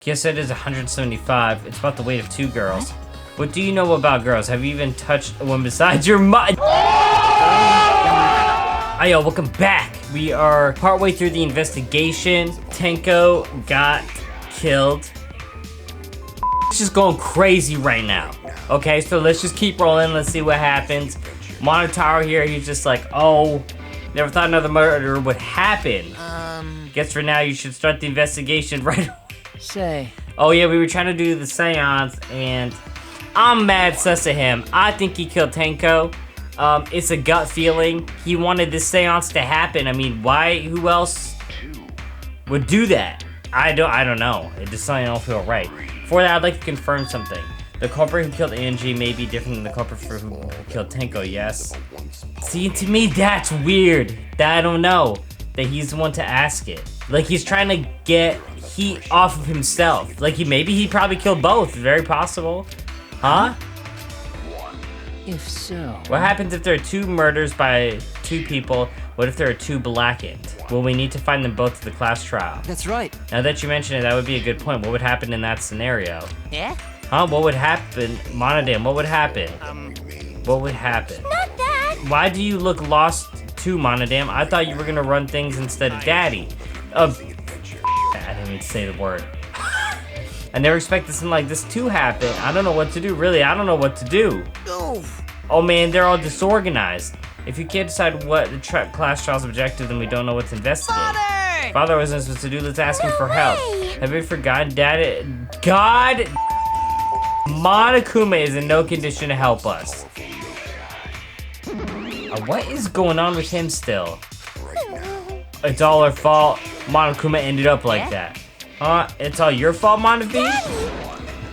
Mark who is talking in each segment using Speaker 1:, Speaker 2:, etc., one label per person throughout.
Speaker 1: Guess it is 175. It's about the weight of 2 girls. What do you know about girls? Have you even touched one besides your mother? Ayo, welcome back. We are partway through the investigation. Tenko got killed. It's just going crazy right now. Okay, so let's just keep rolling. Let's see what happens. Monotaro here, he's just like, oh, never thought another murder would happen. Guess for now you should start the investigation right away. Oh yeah, we were trying to do the seance and I'm mad sus at him. I think he killed Tenko. It's a gut feeling. He wanted this seance to happen. I mean, why? Who else would do that? I don't know. It just something don't feel right. For that, I'd like to confirm something. The culprit who killed Angie may be different than the culprit who killed Tenko, yes? See, to me, that's weird. That I don't know. That he's the one to ask it. Like, he's trying to get heat off of himself. Like, maybe he probably killed both. Very possible. Huh?
Speaker 2: If so...
Speaker 1: What happens if there are 2 murders by 2 people? What if there are 2 blackened? Well, we need to find them both to the class trial.
Speaker 2: That's right.
Speaker 1: Now that you mention it, that would be a good point. What would happen in that scenario?
Speaker 2: Yeah?
Speaker 1: Huh? What would happen? Monodam, what would happen? What would happen?
Speaker 3: Not that.
Speaker 1: Why do you look lost too, Monodam? I thought you were gonna run things instead of Daddy. I didn't even say the word. I never expected something like this to happen. I don't know what to do, really. I don't know what to do. Oh man, they're all disorganized. If you can't decide what the class trial's objective, then we don't know what to investigate. Father wasn't supposed to do, let's ask him for help. Have you forgotten, Dad? God! Monokuma is in no condition to help us. What is going on with him still? It's all her fault. Monokuma ended up like that. Huh? It's all your fault, Monovi?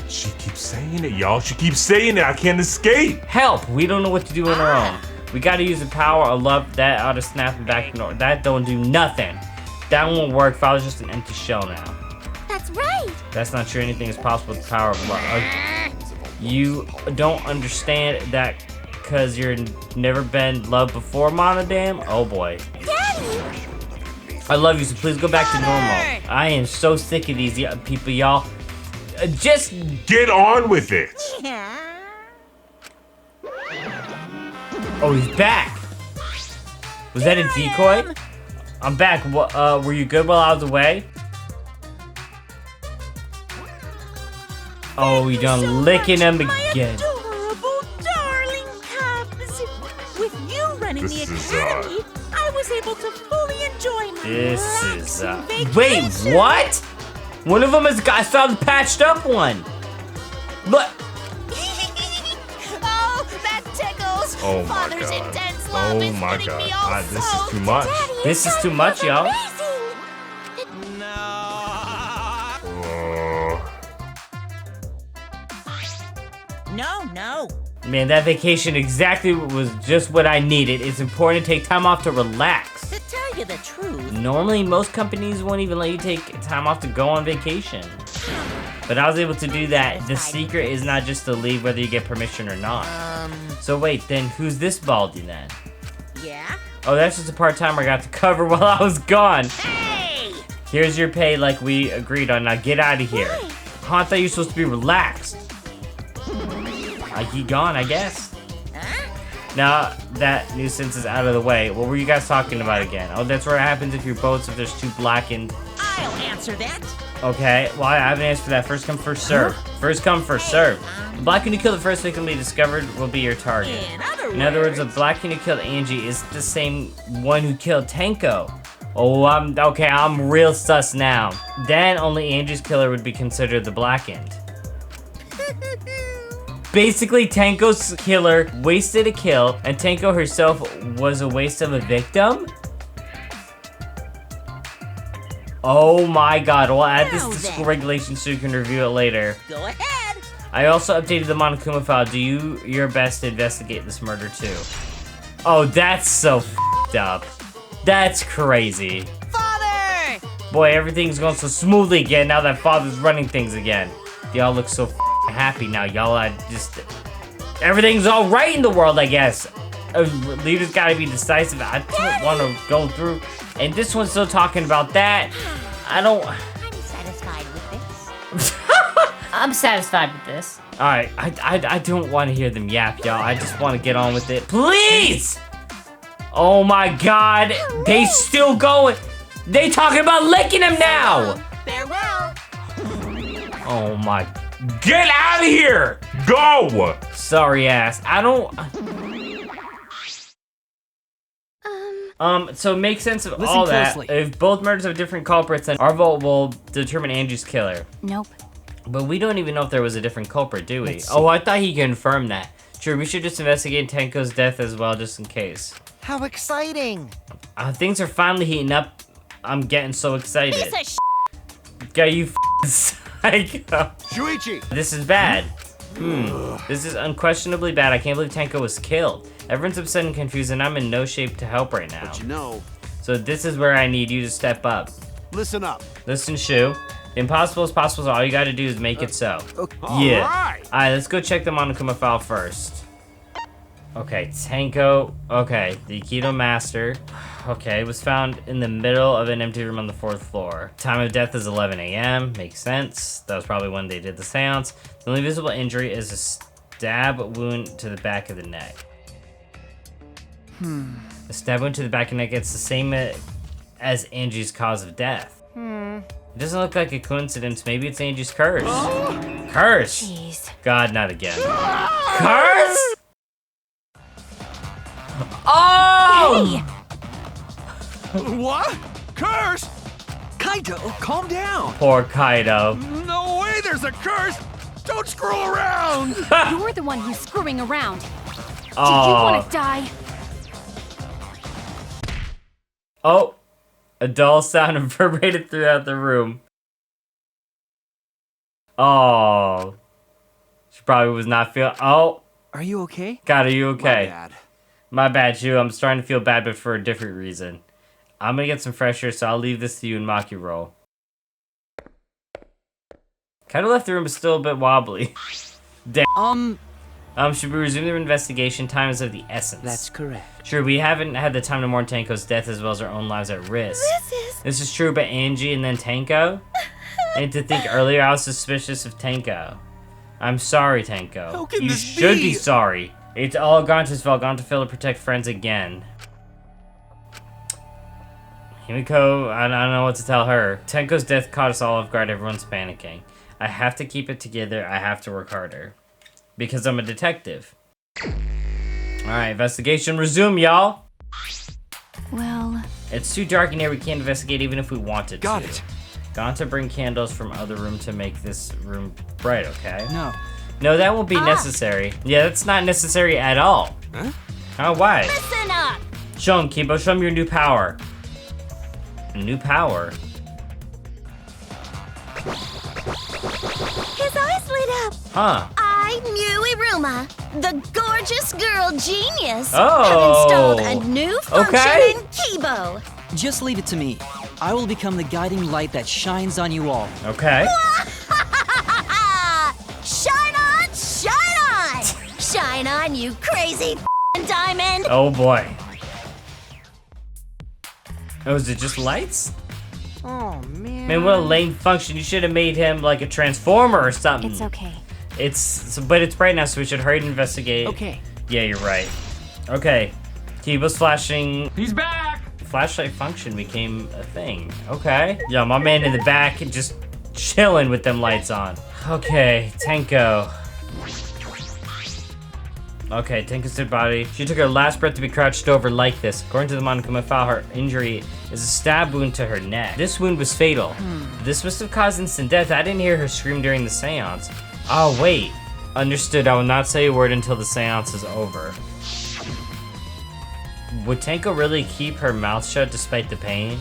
Speaker 4: She keeps saying it, y'all. She keeps saying it. I can't escape.
Speaker 1: Help! We don't know what to do on our own. We gotta use the power of love. That ought to snap him back to north. That don't do nothing. That won't work. Father's just an empty shell now.
Speaker 3: That's right.
Speaker 1: That's not true. Anything is possible with the power of love. You don't understand that because you're never been loved before, Monodam? Oh boy.
Speaker 3: Daddy!
Speaker 1: I love you, so please go back to normal. I am so sick of these people, y'all. Just
Speaker 4: get on with it.
Speaker 3: Yeah.
Speaker 1: Oh, he's back. Was that a decoy? I'm back. Were you good while I was away? Oh, you done licking him again.
Speaker 3: Adorable darling cubs. With you running the academy, I was able to fully enjoy my relaxing vacation.
Speaker 1: Wait, what? One of them is. I saw the patched up one. Look.
Speaker 3: Oh, that tickles.
Speaker 4: Oh my
Speaker 3: Father's
Speaker 4: God.
Speaker 3: intense love is
Speaker 4: my
Speaker 3: putting me
Speaker 4: God.
Speaker 3: all
Speaker 4: This is
Speaker 3: soaked.
Speaker 4: too much.
Speaker 3: Daddy,
Speaker 1: This is too much, y'all.
Speaker 3: No.
Speaker 1: Man, that vacation exactly was just what I needed. It's important to take time off to relax.
Speaker 3: To tell you the truth.
Speaker 1: Normally, most companies won't even let you take time off to go on vacation. But I was able to do that. The secret is not just to leave whether you get permission or not. So wait, then who's this baldy then?
Speaker 3: Yeah?
Speaker 1: Oh, that's just a part-timer I got to cover while I was gone.
Speaker 3: Hey!
Speaker 1: Here's your pay like we agreed on. Now get out of here.
Speaker 3: Why?
Speaker 1: Huh, I thought you were supposed to be relaxed. He gone, I guess.
Speaker 3: Huh?
Speaker 1: Now that nuisance is out of the way, what were you guys talking about again? Oh, that's what happens if your boats, if there's 2 blackened.
Speaker 3: I'll answer that.
Speaker 1: Okay, well, I have an answer for that. First come, first serve. First come, first serve. The blackened who killed the first victim to be discovered will be your target. In other words, the blackened who killed Angie is the same one who killed Tenko. Oh, I'm real sus now. Then only Angie's killer would be considered the blackened. Basically, Tenko's killer wasted a kill, and Tenko herself was a waste of a victim? Oh my God, we'll add this to school regulations so you can review it later.
Speaker 3: Go ahead.
Speaker 1: I also updated the Monokuma file. Do your best to investigate this murder too. Oh, that's so f***ed up. That's crazy.
Speaker 3: Father!
Speaker 1: Boy, everything's going so smoothly again now that Father's running things again. Y'all look so happy now, y'all. Everything's all right in the world, I guess. Leaders gotta be decisive. I don't want to go through. And this one's still talking about that.
Speaker 3: I'm satisfied with this.
Speaker 5: I'm satisfied with this.
Speaker 1: Alright, I don't want to hear them yap, y'all. I just want to get on with it. Please! Oh my god, they still going. They talking about licking him now!
Speaker 3: Farewell.
Speaker 1: Oh my,
Speaker 4: Get out of here! Go!
Speaker 1: sorry ass. I don't... So it makes sense of
Speaker 2: Listen
Speaker 1: all that.
Speaker 2: closely.
Speaker 1: If both murders have different culprits, then our vote will determine Angie's killer.
Speaker 5: Nope.
Speaker 1: But we don't even know if there was a different culprit, do we?
Speaker 2: Let's see.
Speaker 1: Oh, I thought he confirmed that. Sure, we should just investigate Tenko's death as well, just in case.
Speaker 6: How exciting!
Speaker 1: Things are finally heating up. I'm getting so excited.
Speaker 3: Piece of sh**.
Speaker 1: Got you psycho.
Speaker 6: Shuichi!
Speaker 1: This is bad. This is unquestionably bad. I can't believe Tenko was killed. Everyone's upset and confused, and I'm in no shape to help right now.
Speaker 6: But you know,
Speaker 1: So this is where I need you to step up.
Speaker 6: listen up.
Speaker 1: Listen, Shu. The impossible is possible, so all you gotta do is make it so. Yeah.
Speaker 6: Alright.
Speaker 1: Alright, let's go check the Monokuma file first. Okay, Tenko. Okay, the Aikido Master. Okay, was found in the middle of an empty room on the 4th floor. Time of death is 11 a.m. Makes sense. That was probably when they did the seance. The only visible injury is a stab wound to the back of the neck. A stab wound to the back of the neck, it's the same as Angie's cause of death. It doesn't look like a coincidence. Maybe it's Angie's curse. Curse!
Speaker 5: Jeez.
Speaker 1: God, not again. Curse? Oh!
Speaker 6: What? Curse? Kaito, calm down.
Speaker 1: Poor Kaido.
Speaker 6: No way there's a curse! Don't screw around!
Speaker 5: You're the one who's screwing around. Do you
Speaker 1: Oh.
Speaker 5: want to die?
Speaker 1: Oh. A dull sound reverberated throughout the room. Oh. She probably was not feeling. Oh.
Speaker 2: Are you okay?
Speaker 1: God, are you okay?
Speaker 6: My bad.
Speaker 1: My bad, Shu. I'm starting to feel bad, but for a different reason. I'm gonna get some fresh air, so I'll leave this to you and Maki roll. Kinda left the room, but still a bit wobbly. Should we resume the investigation? Time is of the essence.
Speaker 2: That's correct.
Speaker 1: Sure, we haven't had the time to mourn Tenko's death as well as our own lives at risk. This is true, but Angie and then Tenko? And to think earlier, I was suspicious of Tenko. I'm sorry, Tenko.
Speaker 6: How can
Speaker 1: you
Speaker 6: this
Speaker 1: should
Speaker 6: be?
Speaker 1: be sorry. It's all Gonta's fault. Gonta failed to protect friends again. Himiko, I don't know what to tell her. Tenko's death caught us all off guard. Everyone's panicking. I have to keep it together. I have to work harder. Because I'm a detective. Alright, investigation resume, y'all.
Speaker 5: Well,
Speaker 1: It's too dark in here. We can't investigate even if we wanted
Speaker 6: Got
Speaker 1: to.
Speaker 6: it.
Speaker 1: Gonta bring candles from other room to make this room bright, okay?
Speaker 2: No.
Speaker 1: No, that won't be necessary. Yeah, that's not necessary at all.
Speaker 6: Huh?
Speaker 1: Oh, why?
Speaker 3: Listen up.
Speaker 1: Show him, Kibo. Show him your new power. New power?
Speaker 3: His eyes lit up.
Speaker 1: Huh.
Speaker 3: I knew Iruma, the gorgeous girl genius,
Speaker 1: Oh.
Speaker 3: have installed a new function
Speaker 1: Okay.
Speaker 3: in Kibo.
Speaker 2: Just leave it to me. I will become the guiding light that shines on you all.
Speaker 1: Okay.
Speaker 3: Shine on, shine on! Shine on, you crazy diamond!
Speaker 1: Oh, boy. Oh, is it just lights?
Speaker 6: Oh, man.
Speaker 1: Man, what a lame function. You should have made him like a transformer or something.
Speaker 5: it's okay.
Speaker 1: But it's bright now, so we should hurry and investigate.
Speaker 2: Okay.
Speaker 1: Yeah, you're right. Okay. Kibo's flashing.
Speaker 4: He's back!
Speaker 1: Flashlight function became a thing. Okay. Yeah, my man in the back just chilling with them lights on. Okay, Tenko. Okay, Tenko's dead body. She took her last breath to be crouched over like this. According to the Monokuma file, her injury is a stab wound to her neck. This wound was fatal. This must have caused instant death. I didn't hear her scream during the seance. Oh, wait. Understood. I will not say a word until the seance is over. Would Tenko really keep her mouth shut despite the pain?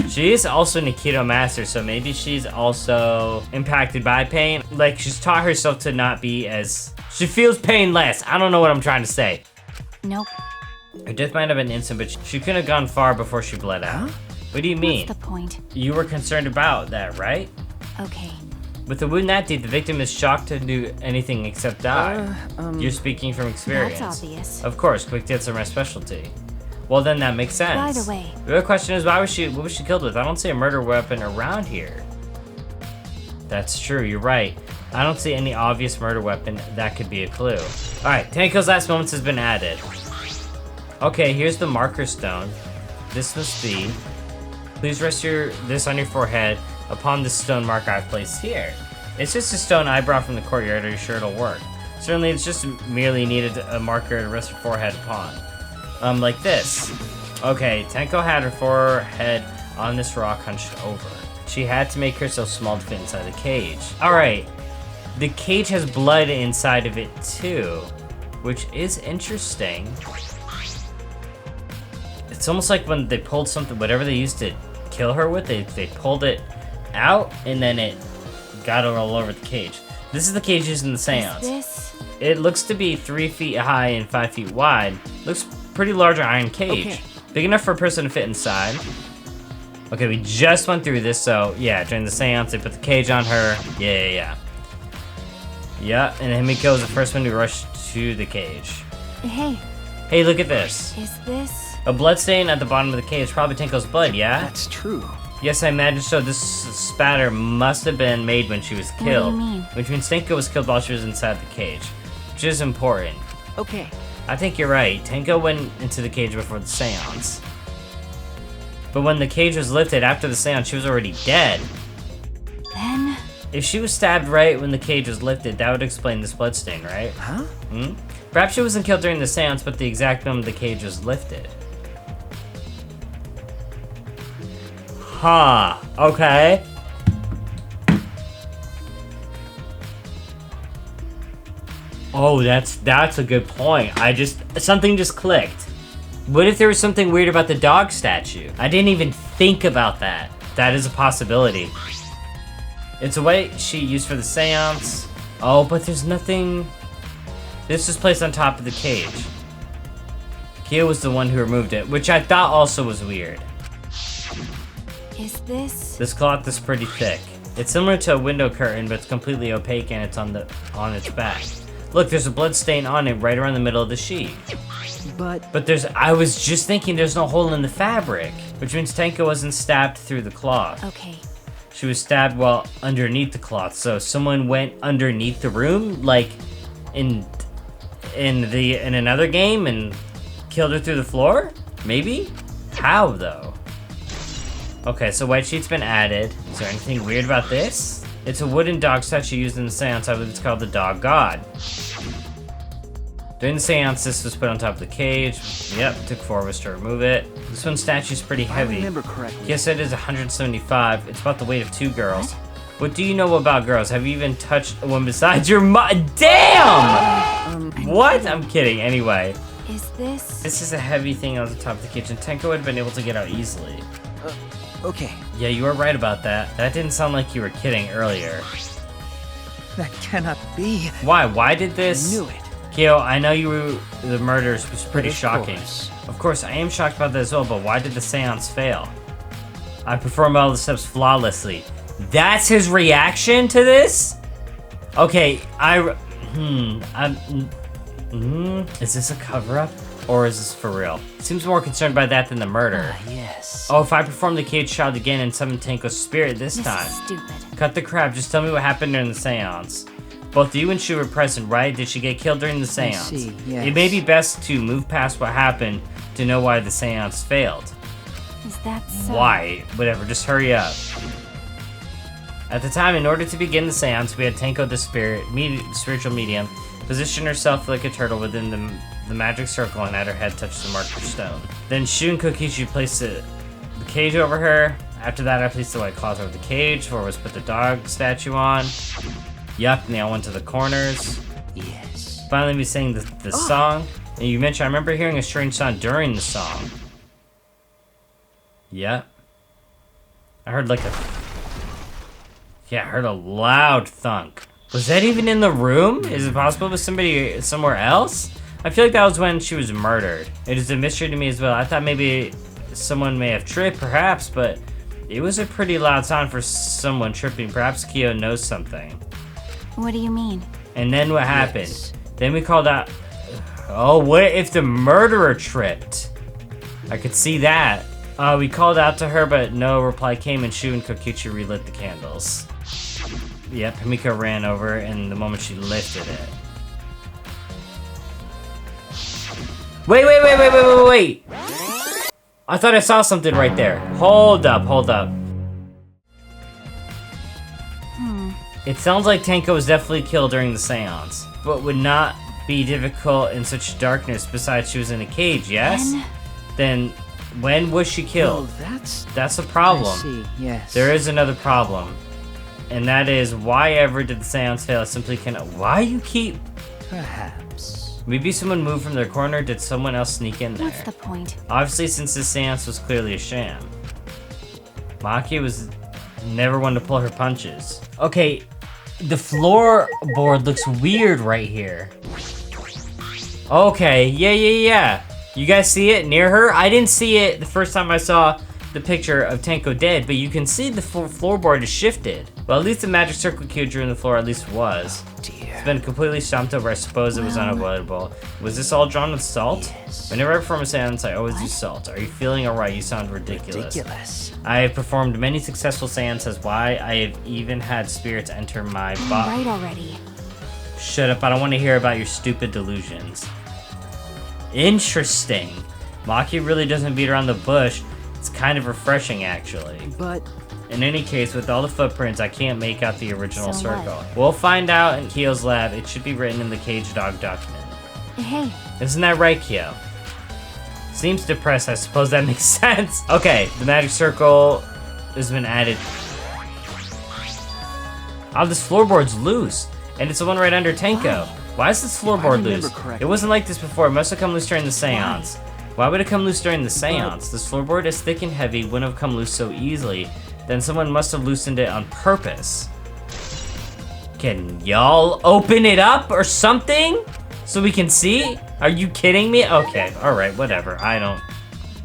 Speaker 1: She is also an Aikido master, so maybe she's also impacted by pain. Like, she's taught herself to not be as... She feels pain less. I don't know what I'm trying to say.
Speaker 5: Nope.
Speaker 1: Her death might have been instant, but she couldn't have gone far before she bled out. What do you mean?
Speaker 5: What's the point?
Speaker 1: You were concerned about that, right?
Speaker 5: Okay.
Speaker 1: With the wound that deep, the victim is shocked to do anything except die. You're speaking from experience.
Speaker 5: That's obvious.
Speaker 1: Of course, quick deaths are my specialty. Well, then that makes sense.
Speaker 5: By the way.
Speaker 1: The real question is, what was she killed with? I don't see a murder weapon around here. That's true, you're right. I don't see any obvious murder weapon that could be a clue. Alright, Tenko's last moments has been added. Okay, here's the marker stone. This must be. Please rest this on your forehead upon this stone marker I've placed here. It's just a stone I brought from the courtyard. Are you sure it'll work? Certainly, it's just merely needed a marker to rest your forehead upon. Like this. Okay, Tenko had her forehead on this rock hunched over. She had to make herself small to fit inside the cage. Alright, the cage has blood inside of it too, which is interesting. It's almost like when they pulled something, whatever they used to kill her with, they pulled it out and then it got all over the cage. This is the cage used in the seance. It looks to be 3 feet high and 5 feet wide. Looks pretty large iron cage. Okay. Big enough for a person to fit inside. Okay, we just went through this, so yeah, during the seance, they put the cage on her. Yeah. Yeah, and Himiko was the first one to rush to the cage. Hey, look at this.
Speaker 5: Is this?
Speaker 1: A blood stain at the bottom of the cage, probably Tenko's blood, yeah?
Speaker 2: That's true.
Speaker 1: Yes, I imagine so. This spatter must have been made when she was killed.
Speaker 5: What do you mean?
Speaker 1: Which means Tenko was killed while she was inside the cage, which is important.
Speaker 2: Okay.
Speaker 1: I think you're right. Tenko went into the cage before the seance. But when the cage was lifted after the seance, she was already dead.
Speaker 5: Then?
Speaker 1: If she was stabbed right when the cage was lifted, that would explain this bloodstain, right?
Speaker 2: Huh?
Speaker 1: Perhaps she wasn't killed during the seance, but the exact moment the cage was lifted. Huh. Okay. Oh, that's a good point. Something just clicked. What if there was something weird about the dog statue? I didn't even think about that. That is a possibility. It's a way she used for the seance. Oh, but there's nothing. This was placed on top of the cage. Kia was the one who removed it, which I thought also was weird.
Speaker 5: Is this?
Speaker 1: This cloth is pretty thick. It's similar to a window curtain, but it's completely opaque and it's on its back. Look, there's a blood stain on it right around the middle of the sheet. But I was just thinking there's no hole in the fabric, which means Tenko wasn't stabbed through the cloth.
Speaker 5: Okay.
Speaker 1: She was stabbed while underneath the cloth, so someone went underneath the room, like in another game, and killed her through the floor? Maybe? How though? Okay, so white sheet's been added. Is there anything weird about this? It's a wooden dog statue used in the seance. I believe it's called the Dog God. During the seance, this was put on top of the cage. Yep, it took 4 of us to remove it. This one's statue's pretty heavy.
Speaker 2: I remember correctly.
Speaker 1: Yes, it is 175. It's about the weight of 2 girls. What do you know about girls? Have you even touched a one besides your Damn! What? I'm kidding. Anyway.
Speaker 5: Is this?
Speaker 1: This is a heavy thing on the top of the cage, and Tenko would have been able to get out easily.
Speaker 2: Okay.
Speaker 1: Yeah, you were right about that. That didn't sound like you were kidding earlier.
Speaker 2: That cannot be.
Speaker 1: Why? Why did this?
Speaker 2: I knew it.
Speaker 1: Kyo, I know the murders was pretty shocking.
Speaker 2: Course.
Speaker 1: Of course, I am shocked about that as well, but why did the seance fail? I performed all the steps flawlessly. That's his reaction to this? Okay, is this a cover-up? Or is this for real? Seems more concerned by that than the murder.
Speaker 2: Yes.
Speaker 1: Oh, if I perform the cage shot again and summon Tenko's spirit this time.
Speaker 5: This is stupid.
Speaker 1: Cut the crap, just tell me what happened during the seance. Both you and Shu were present, right? Did she get killed during the seance?
Speaker 2: I see, yes.
Speaker 1: It may be best to move past what happened to know why the seance failed.
Speaker 5: Is that so?
Speaker 1: Why? Whatever, just hurry up. At the time, in order to begin the seance, we had Tenko the spiritual medium, position herself like a turtle within the magic circle and had her head touch the marker stone. Then Shu and Kokichi placed the cage over her. After that, I placed the white cloth over the cage, where was put the dog statue on. Yup, and they all went to the corners.
Speaker 2: Yes.
Speaker 1: Finally, we sang the song. And you mentioned, I remember hearing a strange sound during the song. Yep. I heard like a... Yeah, I heard a loud thunk. Was that even in the room? Is it possible it was somebody somewhere else? I feel like that was when she was murdered. It is a mystery to me as well. I thought maybe someone may have tripped, perhaps, but it was a pretty loud sound for someone tripping. Perhaps Kyo knows something.
Speaker 5: What do you mean?
Speaker 1: And then what happened?
Speaker 2: Yes.
Speaker 1: Then we called out... Oh, what if the murderer tripped? I could see that. We called out to her, but no reply came, and Shu and Kokichi relit the candles. Yep, Himiko ran over, and the moment she lifted it. Wait! I thought I saw something right there. Hold up. It sounds like Tenko was definitely killed during the seance, but would not be difficult in such darkness. Besides, she was in a cage, yes? Then, when was she killed?
Speaker 2: Oh,
Speaker 1: That's a problem.
Speaker 2: I see, yes.
Speaker 1: There is another problem. And that is, why ever did the seance fail? Simply cannot. Why you keep...
Speaker 2: Perhaps.
Speaker 1: Maybe someone moved from their corner. Did someone else sneak in there?
Speaker 5: What's the point?
Speaker 1: Obviously, since this seance was clearly a sham. Maki was never one to pull her punches. Okay, the floorboard looks weird right here. Okay, yeah. You guys see it near her? I didn't see it the first time I saw the picture of Tenko dead, but you can see the floorboard is shifted. Well, at least the magic circle cue drew in the floor at least was. It's been completely stomped over. I suppose it was unavoidable. Was this all drawn with salt?
Speaker 2: Yes.
Speaker 1: Whenever I perform a seance, I always use salt. Are you feeling alright? You sound ridiculous. I have performed many successful seances. Why? I have even had spirits enter my body.
Speaker 5: Right already.
Speaker 1: Shut up, I don't want to hear about your stupid delusions. Interesting. Maki really doesn't beat around the bush. It's kind of refreshing, actually.
Speaker 2: But
Speaker 1: in any case, with all the footprints, I can't make out the original
Speaker 5: So
Speaker 1: circle.
Speaker 5: what?
Speaker 1: We'll find out in Kyo's lab. It should be written in the cage dog document.
Speaker 5: Hey,
Speaker 1: Isn't that right, Kyo? Seems depressed. I suppose that makes sense. Okay, the magic circle has been added. Oh, this floorboard's loose. And it's the one right under Tenko. Why is this floorboard loose? It wasn't like this before. It must have come loose during the seance. Why would it come loose during the seance? This floorboard is thick and heavy, wouldn't have come loose so easily. Then someone must have loosened it on purpose. Can y'all open it up or something? So we can see? Are you kidding me? Okay, alright, whatever. I don't...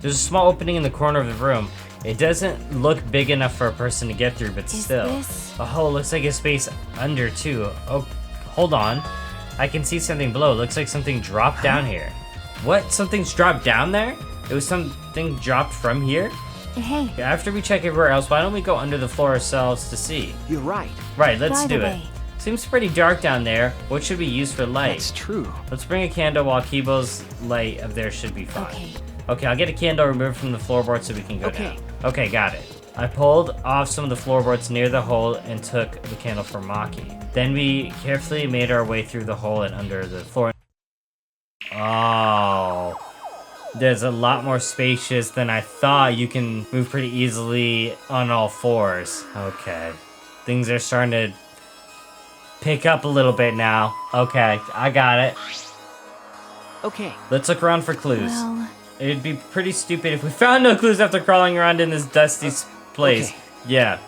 Speaker 1: There's a small opening in the corner of the room. It doesn't look big enough for a person to get through, but still.
Speaker 5: this-
Speaker 1: Oh, looks like a space under too. Oh, hold on. I can see something below. Looks like something dropped down here. What? Something's dropped down there? It was something dropped from here?
Speaker 5: hey.
Speaker 1: After we check everywhere else, why don't we go under the floor ourselves to see?
Speaker 2: you're right.
Speaker 1: Right, let's
Speaker 5: By
Speaker 1: do
Speaker 5: the
Speaker 1: it.
Speaker 5: way.
Speaker 1: Seems pretty dark down there. What should we use for light?
Speaker 2: That's true.
Speaker 1: Let's bring a candle while Kibo's light up there should be fine.
Speaker 5: Okay.
Speaker 1: Okay, I'll get a candle removed from the floorboard so we can go
Speaker 2: Okay.
Speaker 1: down. Okay, got it. I pulled off some of the floorboards near the hole and took the candle from Maki. Then we carefully made our way through the hole and under the floor. Oh. There's a lot more spacious than I thought. You can move pretty easily on all fours. Okay. Things are starting to pick up a little bit now. Okay, I got it.
Speaker 2: Okay.
Speaker 1: Let's look around for clues.
Speaker 5: Well,
Speaker 1: It'd be pretty stupid if we found no clues after crawling around in this dusty place.
Speaker 2: Okay.
Speaker 1: Yeah.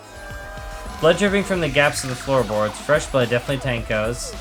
Speaker 1: Blood dripping from the gaps of the floorboards. Fresh blood, definitely Tenko's.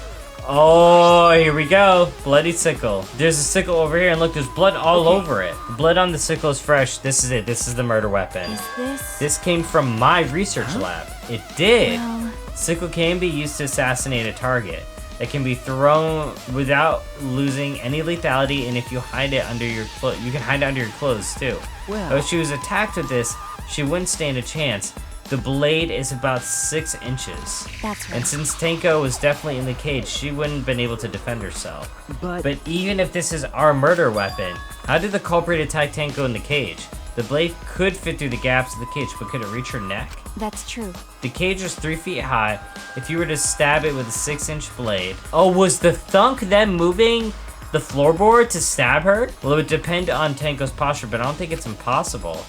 Speaker 1: Oh, here we go. Bloody sickle. There's a sickle over here, and look, there's blood all over it. The blood on the sickle is fresh. This is it. This is the murder weapon.
Speaker 5: is this?
Speaker 1: This came from my research lab. It did.
Speaker 5: Well,
Speaker 1: Sickle can be used to assassinate a target. It can be thrown without losing any lethality, and if you hide it under your clothes, you can hide it under your clothes too.
Speaker 2: Well.
Speaker 1: If she was attacked with this, she wouldn't stand a chance. The blade is about 6 inches.
Speaker 5: that's right.
Speaker 1: And since Tenko was definitely in the cage, she wouldn't have been able to defend herself.
Speaker 2: But
Speaker 1: But even if this is our murder weapon, how did the culprit attack Tenko in the cage? The blade could fit through the gaps of the cage, but could it reach her neck?
Speaker 5: That's true.
Speaker 1: The cage is 3 feet high. If you were to stab it with a 6-inch blade... Oh, was the thunk then moving the floorboard to stab her? Well, it would depend on Tenko's posture, but I don't think it's impossible.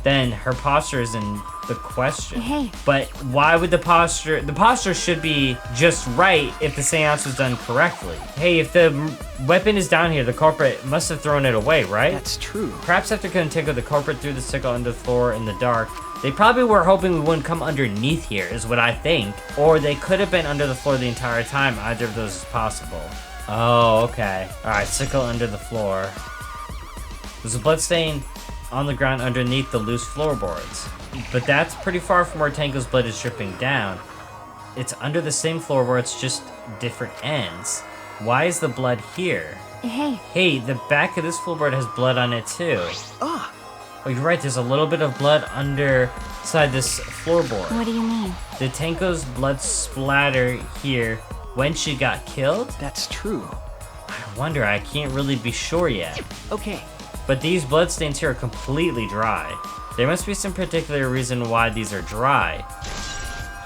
Speaker 1: Then her posture is in the question.
Speaker 5: Hey.
Speaker 1: But why would the posture... The posture should be just right if the seance was done correctly. Hey, if the weapon is down here, the culprit must have thrown it away, right?
Speaker 2: that's true.
Speaker 1: Perhaps after killing Tenko, the culprit threw the sickle under the floor in the dark. They probably were hoping we wouldn't come underneath here, is what I think. Or they could have been under the floor the entire time. Either of those is possible. Oh, okay. Alright, sickle under the floor. There's a bloodstain on the ground underneath the loose floorboards. But that's pretty far from where Tenko's blood is dripping down. It's under the same floorboards, just different ends. Why is the blood here?
Speaker 5: Hey,
Speaker 1: Hey, the back of this floorboard has blood on it too.
Speaker 2: Ah,
Speaker 1: Oh, you're right, there's a little bit of blood under inside this floorboard.
Speaker 5: What do you mean?
Speaker 1: Did Tenko's blood splatter here when she got killed?
Speaker 2: That's true.
Speaker 1: I wonder, I can't really be sure yet.
Speaker 2: Okay.
Speaker 1: But these bloodstains here are completely dry. There must be some particular reason why these are dry.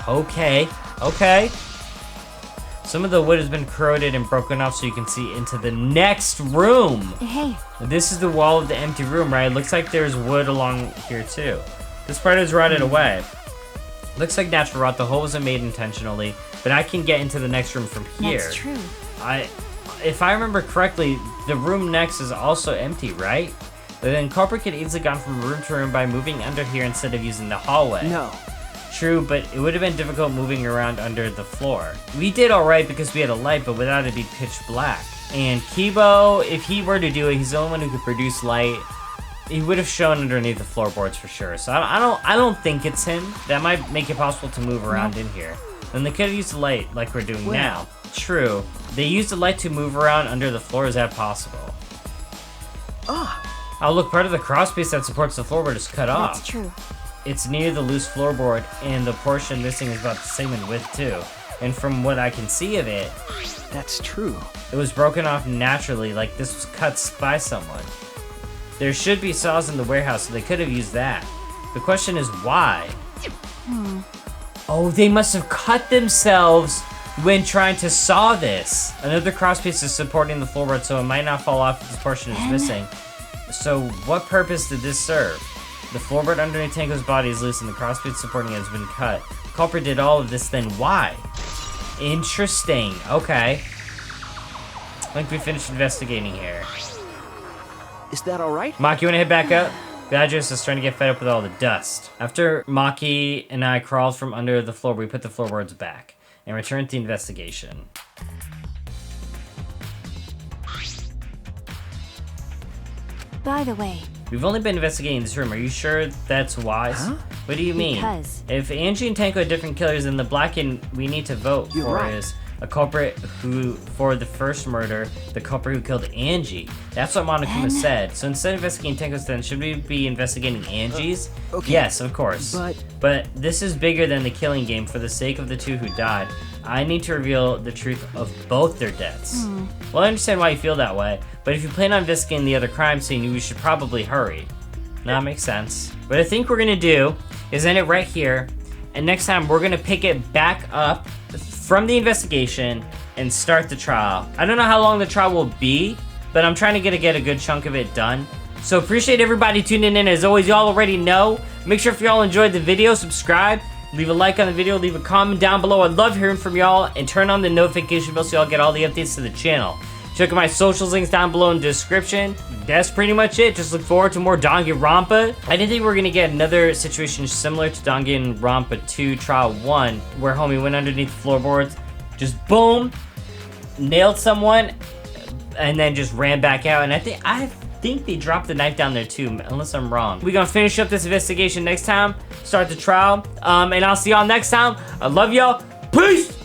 Speaker 1: Okay. Some of the wood has been corroded and broken off so you can see into the next room.
Speaker 5: Hey,
Speaker 1: This is the wall of the empty room, right? Looks like there's wood along here too. This part is rotted away. Looks like natural rot. The hole wasn't made intentionally, but I can get into the next room from here.
Speaker 5: that's true.
Speaker 1: If I remember correctly, the room next is also empty, right? But then culprit could easily gone from room to room by moving under here instead of using the hallway.
Speaker 2: No.
Speaker 1: True, but it would have been difficult moving around under the floor. We did alright because we had a light, but without it, it'd be pitch black. And Kibo, if he were to do it, he's the only one who could produce light. He would have shown underneath the floorboards for sure. So I don't think it's him. That might make it possible to move around in here. Then they could have used the light like we're doing now. True. They used the light to move around under the floor. Is that possible? Oh, look, part of the crosspiece that supports the floorboard is cut off.
Speaker 5: That's true.
Speaker 1: It's near the loose floorboard, and the portion missing is about the same in width too. And from what I can see of it,
Speaker 2: That's true.
Speaker 1: it was broken off naturally, like this was cut by someone. There should be saws in the warehouse, so they could have used that. The question is why? Oh, they must have cut themselves when trying to saw this. Another crosspiece is supporting the floorboard, so it might not fall off if this portion is missing. So what purpose did this serve? The floorboard underneath Tenko's body is loose and the crosspiece supporting it has been cut. The culprit did all of this, then why? Interesting. Okay. I think we finished investigating here.
Speaker 2: Is that all right?
Speaker 1: Maki, you wanna head back up? Badger's is starting to get fed up with all the dust. After Maki and I crawled from under the floor, we put the floorboards back and returned to the investigation.
Speaker 5: By the way,
Speaker 1: We've only been investigating this room. Are you sure that's wise?
Speaker 2: Huh?
Speaker 1: What do you mean?
Speaker 5: Because-
Speaker 1: If Angie and Tenko are different killers, then the blackened we need to vote
Speaker 2: You're
Speaker 1: for
Speaker 2: right.
Speaker 1: is a culprit who, for the first murder, the culprit who killed Angie. That's what Monokuma
Speaker 5: And-
Speaker 1: said. So instead of investigating Tenko's, then should we be investigating Angie's?
Speaker 2: okay.
Speaker 1: Yes, of course.
Speaker 2: But-
Speaker 1: this is bigger than the killing game. For the sake of the two who died, I need to reveal the truth of both their deaths. Well, I understand why you feel that way, but if you plan on investigating the other crime scene, we should probably hurry. That makes sense. What I think we're gonna do is end it right here, and next time we're gonna pick it back up from the investigation and start the trial. I don't know how long the trial will be, but I'm trying to get a good chunk of it done. So appreciate everybody tuning in. As always, y'all already know. Make sure if y'all enjoyed the video, subscribe, leave a like on the video, leave a comment down below. I'd love hearing from y'all, and turn on the notification bell so y'all get all the updates to the channel. Check out my socials links down below in the description. That's pretty much it. Just look forward to more Danganronpa. I didn't think we were gonna get another situation similar to Danganronpa 2 Trial 1, where homie went underneath the floorboards, just boom, nailed someone, and then just ran back out. And I think they dropped the knife down there too, unless I'm wrong. We're gonna finish up this investigation next time, start the trial, and I'll see y'all next time. I love y'all. Peace!